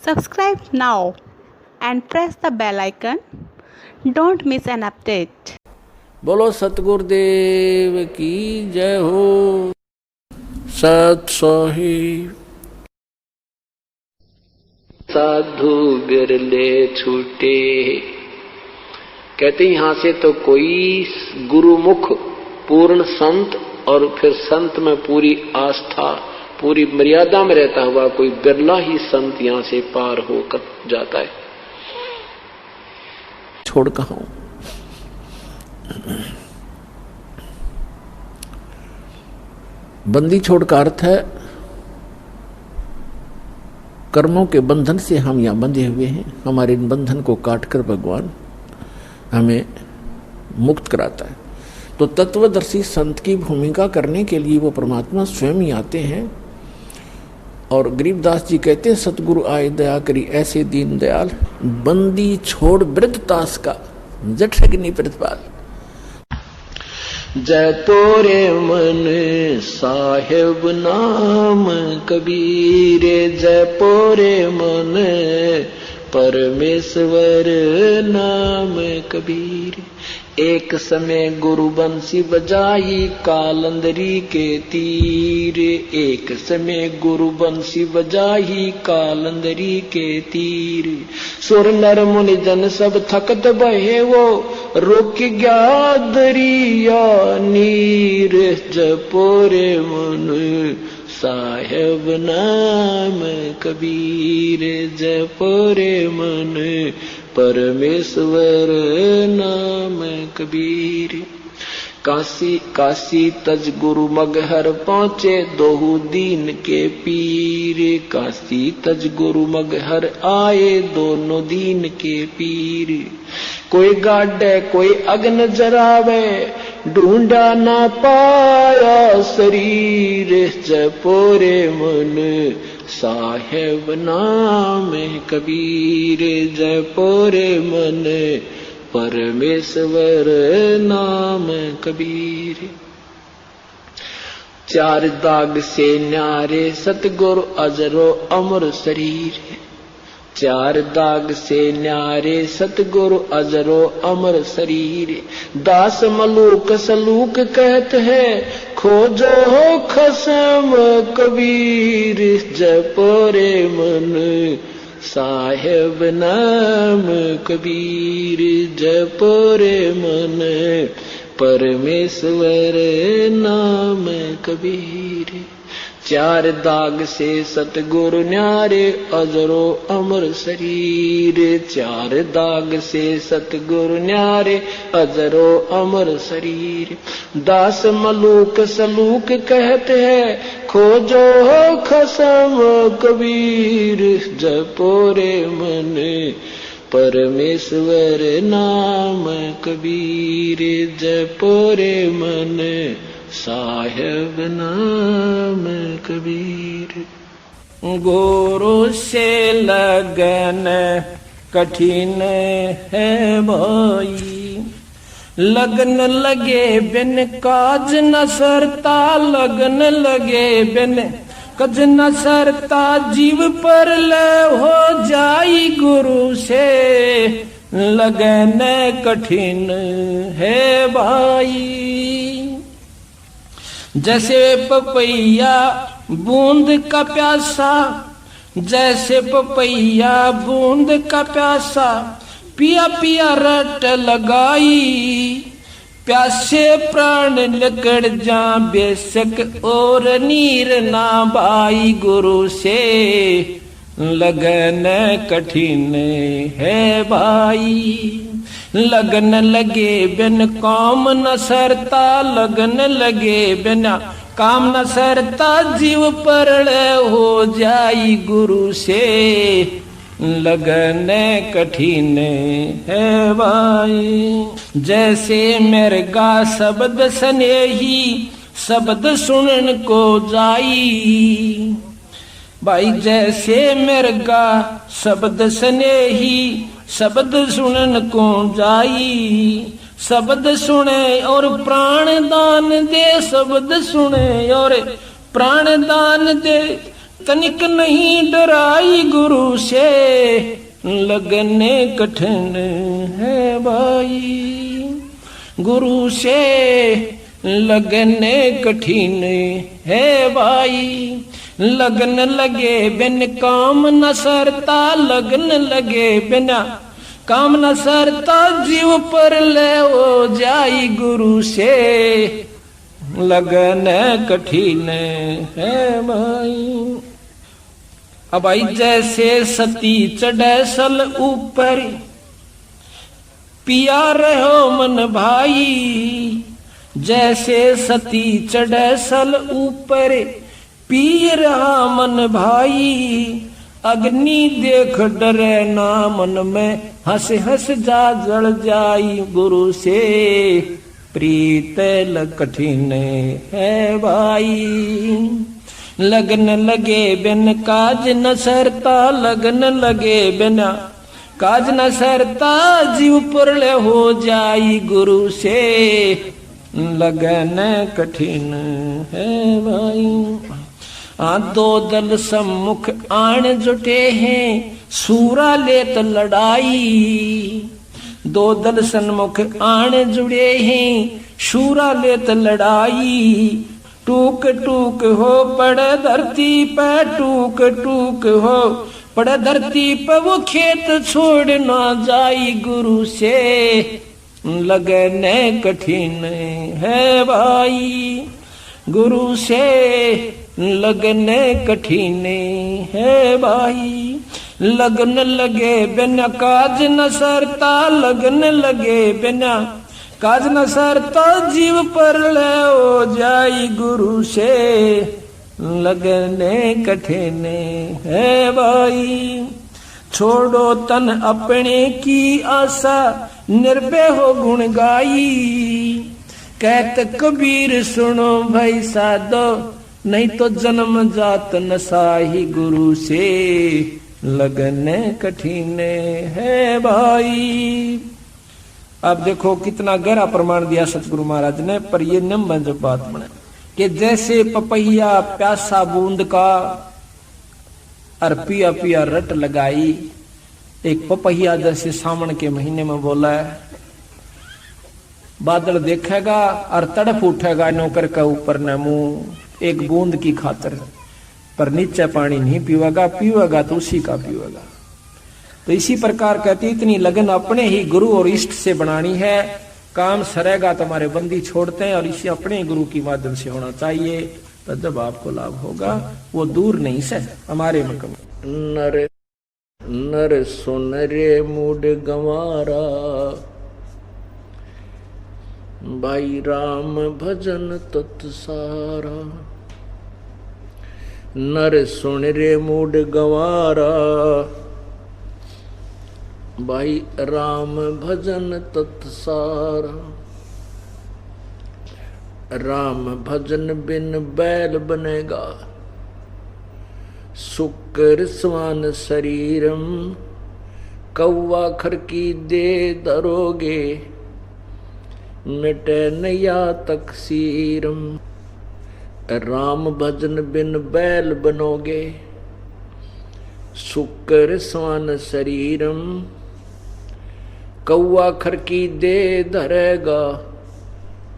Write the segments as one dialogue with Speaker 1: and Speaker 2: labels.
Speaker 1: Subscribe now and press the bell icon. Don't miss an update.
Speaker 2: बोलो सतगुरुदेव की जय हो। सत साहिब साधु बिरले छूटे। कहते यहाँ से तो कोई गुरुमुख पूर्ण संत और फिर संत में पूरी आस्था पूरी मर्यादा में रहता हुआ कोई बिरला ही संत यहाँ से पार होकर जाता है। छोड़ कहाँ हूं। बंदी छोड़ का अर्थ है कर्मों के बंधन से हम यहां बंधे हुए हैं। हमारे इन बंधन को काटकर भगवान हमें मुक्त कराता है। तो तत्वदर्शी संत की भूमिका करने के लिए वो परमात्मा स्वयं ही आते हैं। और गरीबदास जी कहते हैं सतगुरु आए दया करी ऐसे दीन दयाल, बंदी छोड़ वृद्ध तास का जठ अग्नि प्रतिपाल। जय तोरे मन साहेब नाम कबीर, जय पोरे मन परमेश्वर नाम कबीर। एक समय गुरु बंसी बजाई कालंदरी के तीर, एक समय गुरु बंसी बजाई कालंदरी के तीर। सुर नर मुनि जन सब थकत बहे वो, रुक गया दरिया नीर। जपोरे मन साहेब नाम कबीर, जपोरे मन परमेश्वर नाम कबीर। काशी तज गुरु मगहर पहुँचे दोहु दीन के पीर। काशी तज गुरु मगहर आए दोनों दीन के पीर। कोई गाड़े कोई अग्न जरावे, ढूंढा ना पाया शरीर। जपोरे मन साहेब नाम कबीर, जपोरे मन परमेश्वर नाम कबीर। चार दाग से न्यारे सतगुरु अजरो अमर शरीर। चार दाग से न्यारे सतगुरु अजरो अमर शरीर। दास मलूक सलूक कहत है, खोजो हो खसम कबीर। जपोरे मन साहेब नाम कबीर, जपोरे मन परमेश्वर नाम कबीर। चार दाग से सतगुरु न्यारे अजरो अमर शरीर। चार दाग से सतगुरु न्यारे अजरो अमर शरीर। दास मलूक सलूक कहते हैं, खोजो हो खसम कबीर। जपोरे मन परमेश्वर नाम कबीर, जपोरे मन साहेब नाम कबीर। गुरु से लगन कठिन है भाई, लगन लगे बिन काज न सरता। लगन लगे बिन काज न सरता, जीव पर ले हो जाई गुरु से लगन कठिन है भाई। जैसे पपैया बूंद का प्यासा, जैसे पपैया बूंद का प्यासा, पिया पिया रट लगाई। प्यासे प्राण निकल जा बेशक और नीर ना भाई। गुरु से लगन कठिन है भाई। लगन लगे बिन काम न सरता, लगन लगे बिना काम न सरता, जीव परल हो जाई गुरु से लगन कठिन है भाई। जैसे मृगा शब्द स्नेही शब्द सुनन को जाई भाई। जैसे मृगा शब्द स्नेही शब्द सुनन को जाई। शब्द सुने और प्राण दान दे, शब्द सुने और प्राण दान दे।
Speaker 3: तनिक नहीं डराई गुरु से, लगने कठिन है भाई। गुरु से लगने कठिन है भाई। लगन लगे बिन काम न सरता, लगन लगे बिना काम न सरता, जीव पर ले ओ जाई गुरु से, लगन कठिन है भाई। अब आई जैसे सती चढ़े सल ऊपर, पिया रहो मन भाई। जैसे सती चढ़े सल ऊपर, पी रहा मन भाई। अग्नि देख डरे ना मन में, हंस हंस जा जल जाई गुरु से, प्रीत कठिन है भाई। लगन लगे बिन काज न सरता, लगन लगे बिना काज न सरता, जीव पुरले हो जाई गुरु से, लगन कठिन है भाई। दो दल सम्मुख आन जुटे हैं, सूरा लेत लड़ाई। दो दल सन्मुख आन जुड़े हैं, सूरा लेत लड़ाई। टूक टूक हो पड़े धरती पे, टूक टूक हो पड़े धरती पे, वो खेत छोड़ ना जाई गुरु से, लगने कठिन है भाई। गुरु से लगने कठिन है भाई। लगन लगे बिना काज न सरता, लगन लगे बिना काज न सरता, जीव पर ले ओ जाई गुरु से, लगने कठिन है भाई। छोड़ो तन अपने की आशा, निर्भय हो गुण गाई। कहत कबीर सुनो भाई साधो, नहीं तो जन्म जात न साही गुरु से, लगने कठिन है भाई। अब देखो कितना गहरा प्रमाण दिया सतगुरु महाराज ने, पर ये नियम जो बात बने कि जैसे पपैया प्यासा बूंद का, और पिया पिया रट लगाई। एक पपैया जैसे सावन के महीने में बोला है, बादल देखेगा और तड़फ उठेगा नौकर का ऊपर न मुंह, एक बूंद की खातर, पर नीचे पानी नहीं पीवेगा, पीवेगा तो उसी का पीवेगा। तो इसी प्रकार कहती इतनी लगन अपने ही गुरु और इष्ट से बनानी है। काम सरेगा तो हमारे बंदी छोड़ते हैं, और इसी अपने गुरु की माध्यम से होना चाहिए, तो जब आपको लाभ होगा वो दूर नहीं से हमारे मकम।
Speaker 2: नर नर सुन रे मूड गंवारा, भाई राम भजन तत्सारा। नर सुन रे मूड गंवारा, भाई राम भजन तत्सारा। राम भजन बिन बैल बनेगा, शुक्र स्वान शरीरम। कौवा खर की दे दरोगे, मिटे नया तकसीरम। राम भजन बिन बैल बनोगे, शुक्र स्वान शरीरम। कौवा खर की दे धरेगा,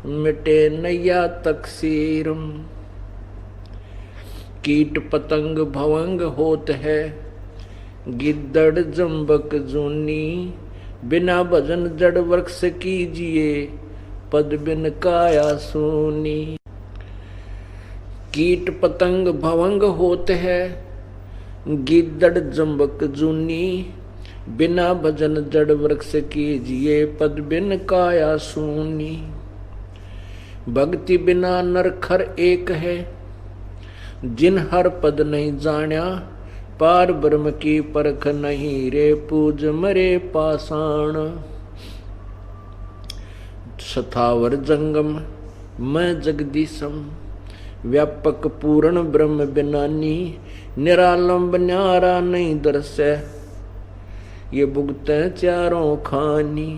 Speaker 2: मिटे नया तकसीरम। कीट पतंग भवंग होत है, गिद्दड़ जम्बक जूनी। बिना भजन जड़ वृक्ष कीजिए, पद बिन काया सूनी। कीट पतंग भवंग होत है, गिद्दड़ जम्बक जूनी। बिना भजन जड़ वृक्ष कीजिए, पद बिन काया सूनी। भक्ति बिना नर खर एक है, जिन हर पद नहीं जान्या। पार ब्रह्म की परख नहीं रे, पूज मरे पाषाण। सथावर जंगम मैं जगदीशम, व्यापक पूर्ण ब्रह्म बिनानी। निरालंब न्यारा नहीं दर्शे, ये भुगते चारों खानी।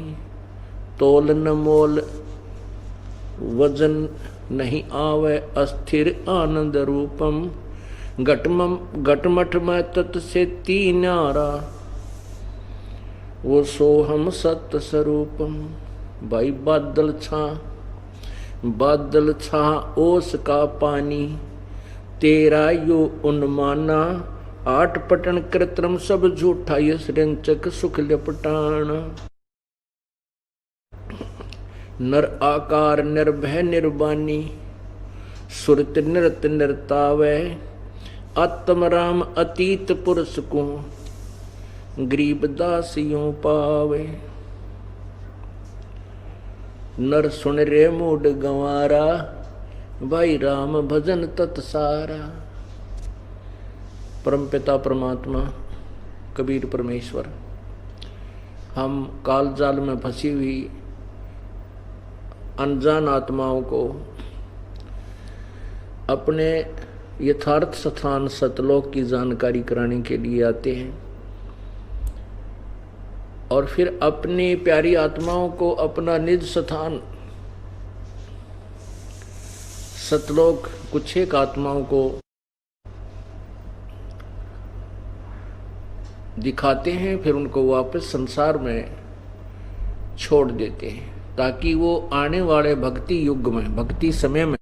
Speaker 2: तोल न मोल वजन नहीं आवे, अस्थिर आनंद रूपम। घटमठ में तत् से तीनारा, वो सोहम सत्य स्वरूपम। भाई बादल छा ओस का पानी, तेरा यो उन्माना। आठ पटन कृत्रम सब झूठा, यश रंचक सुख लपटान। नर आकार निर्भय निर्वाणी, सुरत नृत नृतावै। आत्म राम अतीत पुरुष को, गरीब दासियों पावे। नर सुन रे मूड गंवारा, भाई राम भजन तत्सारा। परमपिता परमात्मा कबीर परमेश्वर, हम काल जाल में फंसी हुई अनजान आत्माओं को अपने यथार्थ स्थान सतलोक की जानकारी कराने के लिए आते हैं और फिर अपनी प्यारी आत्माओं को अपना निज स्थान सतलोक कुछ एक आत्माओं को दिखाते हैं, फिर उनको वापस संसार में छोड़ देते हैं ताकि वो आने वाले भक्ति युग में, भक्ति समय में,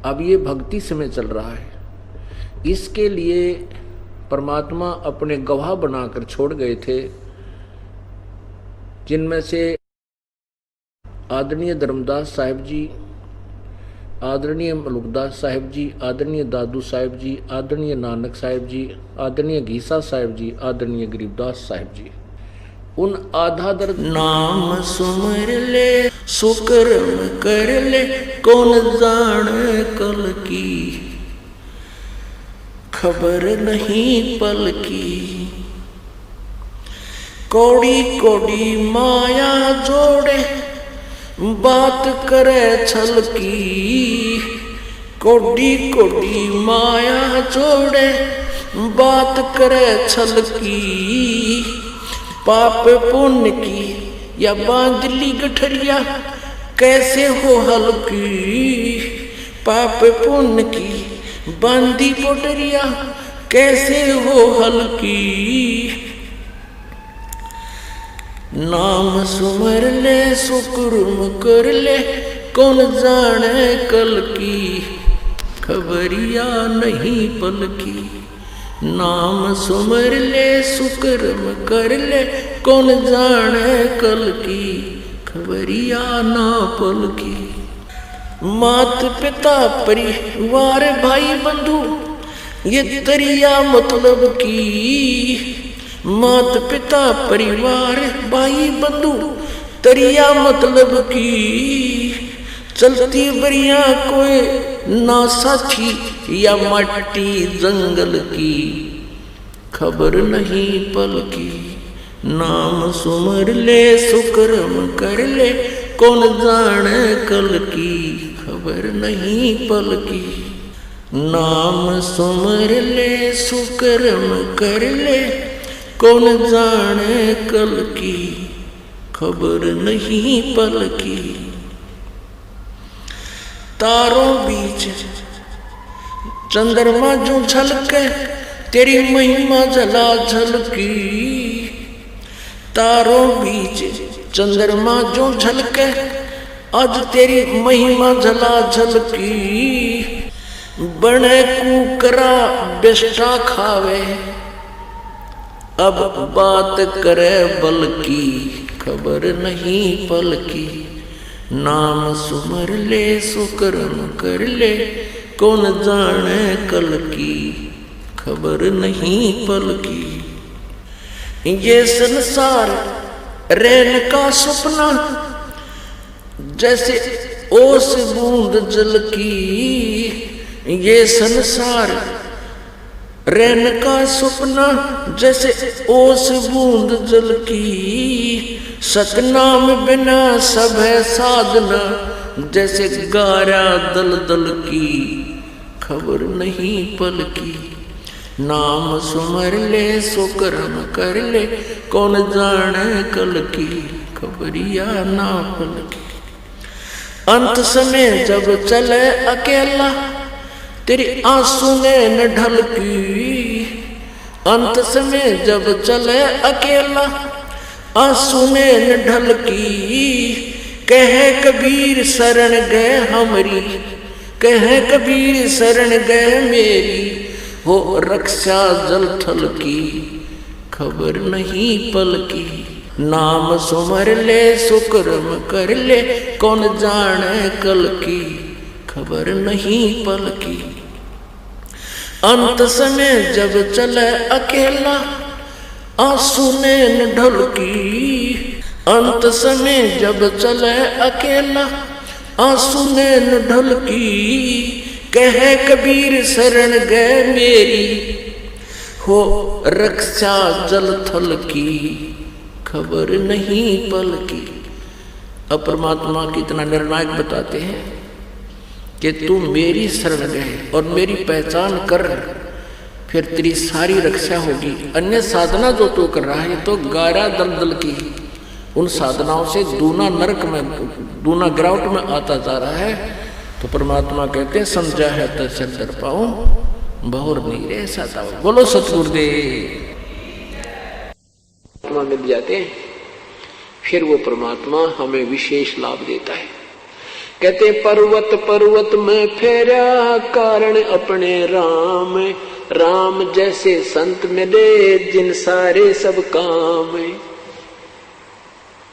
Speaker 2: अब ये भक्ति समय चल रहा है, इसके लिए परमात्मा अपने गवाह बनाकर छोड़ गए थे, जिनमें से आदरणीय धर्मदास साहिब जी, आदरणीय मलुकदास साहिब जी, आदरणीय दादू साहिब जी, आदरणीय नानक साहिब जी, आदरणीय घीसा साहिब जी, आदरणीय गरीबदास साहिब जी। उन आधार नाम सुमर ले, सुकर्म कर ले, कौन जाने कल की, खबर नहीं पल की। कौड़ी कौड़ी माया जोड़े, बात करे छल की। कौड़ी कौड़ी माया जोड़े, बात करे छल की। पाप पुण्य की या बांधली गठरिया, कैसे हो हल्की। पाप पुण्य की बांधी पोटरिया, कैसे हो हल्की। नाम सुमर ले, सुकुर्म कर ले, कौन जाने कल की, खबरिया नहीं पल की। नाम सुमर ले, सुकर्म कर ले, कौन जाने कल की, खबरिया ना पल की। मात पिता परिवार भाई बंधु, ये तरिया मतलब की। मात पिता परिवार भाई बंधु, तरिया मतलब की। चलती बरिया कोई ना साथी, या मट्टी जंगल की, खबर नहीं पल की। नाम सुमर ले, सुकर्म कर ले, कौन जाने कल की, खबर नहीं पल की। नाम सुमर ले, सुकर्म कर ले, कौन जाने कल की, खबर नहीं पल की। तारों बीच चंद्रमा जो झलके, तेरी महिमा जला झलकी। तारों बीच चंद्रमा जो झलके, आज तेरी महिमा जला झलकी। बने कुकरा बेस्टा खावे, अब बात करे बल की, खबर नहीं पल की। नाम सुमर ले, सुकर्म कर ले, कौन जाने कल की, खबर नहीं पल की। ये संसार रैन का सपना, जैसे ओस बूंद जल की। ये संसार रैन का सपना, जैसे ओस बूंद जल की। सतनाम बिना सब है साधना, जैसे गारा दल दल की, खबर नहीं पल की। नाम सुमर ले, सुकर्म कर ले, कौन जाने कल की, खबरिया ना पल की। अंत समय जब चले अकेला, तेरे आंसू ने न ढलकी अंत समय जब चले अकेला, आंसू ने न ढलकी कहे कबीर शरण गए हमरी, कहे कबीर शरण गए मेरी, हो रक्षा जल थल की खबर नहीं पल की। नाम सुमर ले सुकर्म कर ले, कौन जाने कल की खबर नहीं पल की। अंत समय जब चले अकेला, आंसू ने न ढलकी, अंत समय जब चले अकेला, आंसू ने न ढलकी कहे कबीर शरण गए मेरी, हो रक्षा जल थल की खबर नहीं पल की। अब परमात्मा कितना निर्णायक बताते हैं कि तू मेरी शरण गए और मेरी पहचान कर, फिर तेरी सारी रक्षा होगी। अन्य साधना जो तू कर रहा है तो गारा दलदल की, उन साधनाओं से दूना नरक में, दूना गिरावट में आता जा रहा है। तो परमात्मा कहते हैं समझा है तो चल कर पाऊं बहुर नहीं रे साता। बोलो सतगुरुदेव। परमात्मा मिल जाते हैं, फिर वो परमात्मा हमें विशेष लाभ देता है। कहते पर्वत पर्वत में फेरा कारण अपने राम, राम जैसे संत मिले जिन सारे सब काम।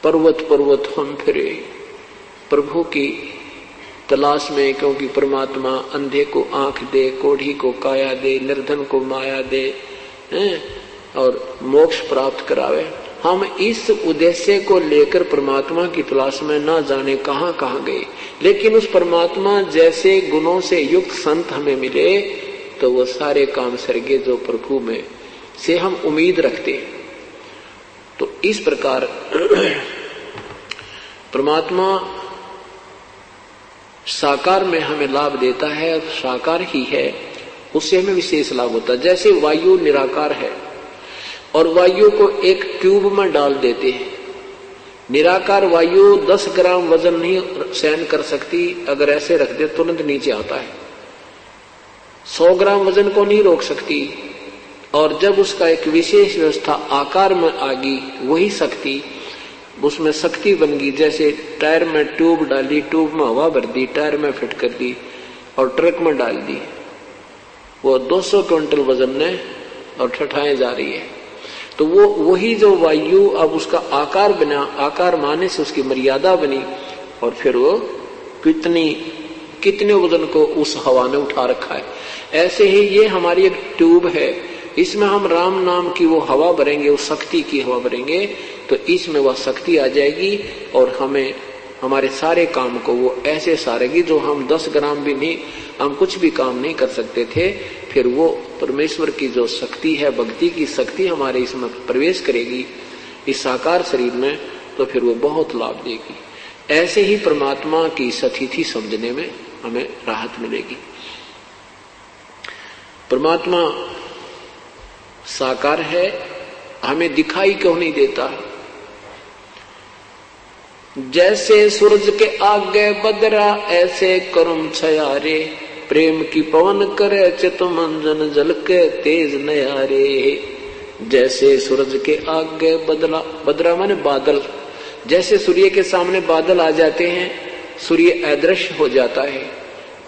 Speaker 2: पर्वत पर्वत हम फिरे प्रभु की तलाश में, क्योंकि परमात्मा अंधे को आंख दे, कोढ़ी को काया दे, निर्धन को माया दे और मोक्ष प्राप्त करावे। हम इस उद्देश्य को लेकर परमात्मा की तलाश में ना जाने कहां कहां गए, लेकिन उस परमात्मा जैसे गुणों से युक्त संत हमें मिले तो वो सारे काम सरगे जो प्रभु में से हम उम्मीद रखते हैं। तो इस प्रकार परमात्मा साकार में हमें लाभ देता है और साकार ही है, उससे हमें विशेष लाभ होता है। जैसे वायु निराकार है और वायु को एक ट्यूब में डाल देते हैं, निराकार वायु 10 ग्राम वजन नहीं सहन कर सकती, अगर ऐसे रख दे तुरंत नीचे आता है। 100 ग्राम वजन को नहीं रोक सकती, और जब उसका एक विशेष व्यवस्था आकार में आ गई, वही शक्ति उसमें शक्ति बन गई। जैसे टायर में ट्यूब डाली, ट्यूब में हवा भर दी, टायर में फिट कर दी और ट्रक में डाल दी, वो 200 क्विंटल वजन ने और ठठाएं जा रही है। तो वो वही जो वायु अब उसका आकार बना, आकार माने से उसकी मर्यादा बनी, और फिर वो कितने वजन को उस हवा ने उठा रखा है। ऐसे ही ये हमारी एक ट्यूब है, इसमें हम राम नाम की वो हवा भरेंगे, उस शक्ति की हवा भरेंगे, तो इसमें वह शक्ति आ जाएगी और हमें हमारे सारे काम को वो ऐसे सारेगी जो हम 10 ग्राम भी नहीं, हम कुछ भी काम नहीं कर सकते थे। फिर वो परमेश्वर की जो शक्ति है, भक्ति की शक्ति हमारे इसमें प्रवेश करेगी इस साकार शरीर में, तो फिर वो बहुत लाभ देगी। ऐसे ही परमात्मा की सतिथि समझने में हमें राहत मिलेगी। परमात्मा साकार है, हमें दिखाई क्यों नहीं देता? जैसे सूरज के आगे बदरा ऐसे करुण छयारे, प्रेम की पवन करे चित मंजन जल के तेज नयारे। जैसे सूरज के आगे बदरा माने बादल, जैसे सूर्य के सामने बादल आ जाते हैं, सूर्य अदृश्य हो जाता है,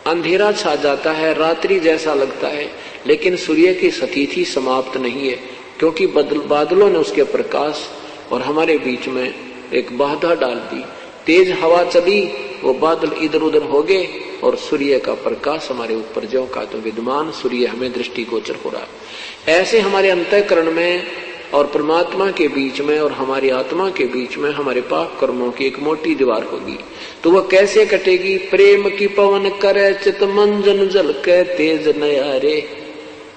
Speaker 2: अंधेरा छा जाता है, रात्रि जैसा लगता है, लेकिन सूर्य की सतिथि समाप्त नहीं है, क्योंकि बादलों ने उसके प्रकाश और हमारे बीच में एक बाधा डाल दी। तेज हवा चली, वो बादल इधर उधर हो गए और सूर्य का प्रकाश हमारे ऊपर जो का तो विद्यमान सूर्य हमें दृष्टिगोचर हो रहा है। ऐसे हमारे अंतःकरण में और परमात्मा के बीच में और हमारी आत्मा के बीच में हमारे पाप कर्मों की एक मोटी दीवार होगी। तो वह कैसे कटेगी? प्रेम की पवन करे चित मंजन जल के तेज नयारे।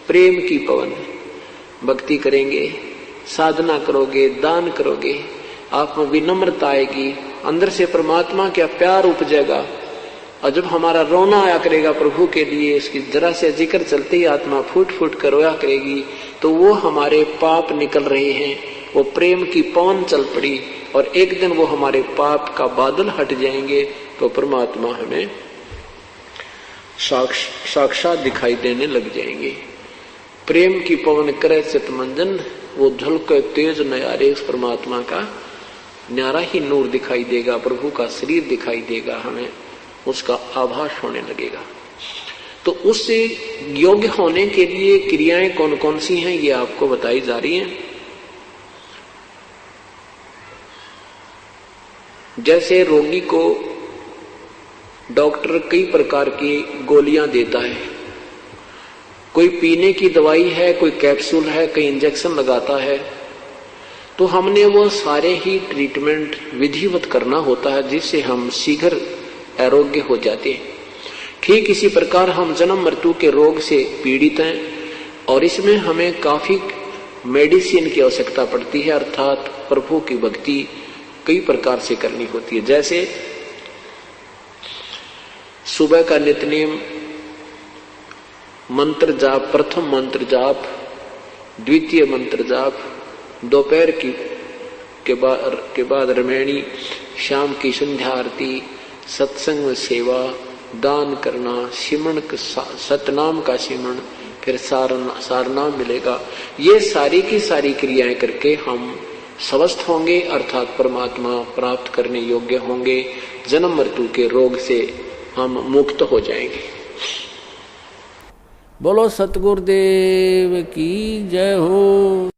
Speaker 2: प्रेम की पवन, भक्ति करेंगे, साधना करोगे, दान करोगे, आप में विनम्रता आएगी, अंदर से परमात्मा का प्यार उपजेगा। और जब हमारा रोना आया करेगा प्रभु के लिए, इसकी जरा से जिक्र चलते ही आत्मा फूट फूट कर रोया करेगी, तो वो हमारे पाप निकल रहे हैं, वो प्रेम की पवन चल पड़ी और एक दिन वो हमारे पाप का बादल हट जाएंगे। तो परमात्मा हमें साक्षात दिखाई देने लग जाएंगे। प्रेम की पवन करे चितमंजन, वो झलके तेज नयारे उस परमात्मा का न्यारा ही नूर दिखाई देगा, प्रभु का शरीर दिखाई देगा, हमें उसका आभास होने लगेगा। तो उससे योग्य होने के लिए क्रियाएं कौन कौन सी हैं ये आपको बताई जा रही हैं। जैसे रोगी को डॉक्टर कई प्रकार की गोलियां देता है, कोई पीने की दवाई है, कोई कैप्सूल है, कोई इंजेक्शन लगाता है, तो हमने वो सारे ही ट्रीटमेंट विधिवत करना होता है जिससे हम शीघ्र आरोग्य हो जाते हैं। ठीक इसी प्रकार हम जन्म मृत्यु के रोग से पीड़ित हैं और इसमें हमें काफी मेडिसिन की आवश्यकता पड़ती है, अर्थात प्रभु की भक्ति कई प्रकार से करनी होती है। जैसे सुबह का नित्यनेम मंत्र जाप, प्रथम मंत्र जाप, द्वितीय मंत्र जाप, दोपहर के बाद रामायणी, शाम की संध्या आरती, सत्संग में सेवा, दान करना, सिमरण सतनाम का सिमरण, फिर सारनाम मिलेगा। ये सारी की सारी क्रियाएं करके हम स्वस्थ होंगे, अर्थात परमात्मा प्राप्त करने योग्य होंगे। जन्म मृत्यु के रोग से हम मुक्त हो जाएंगे।
Speaker 3: बोलो सतगुरुदेव की जय हो।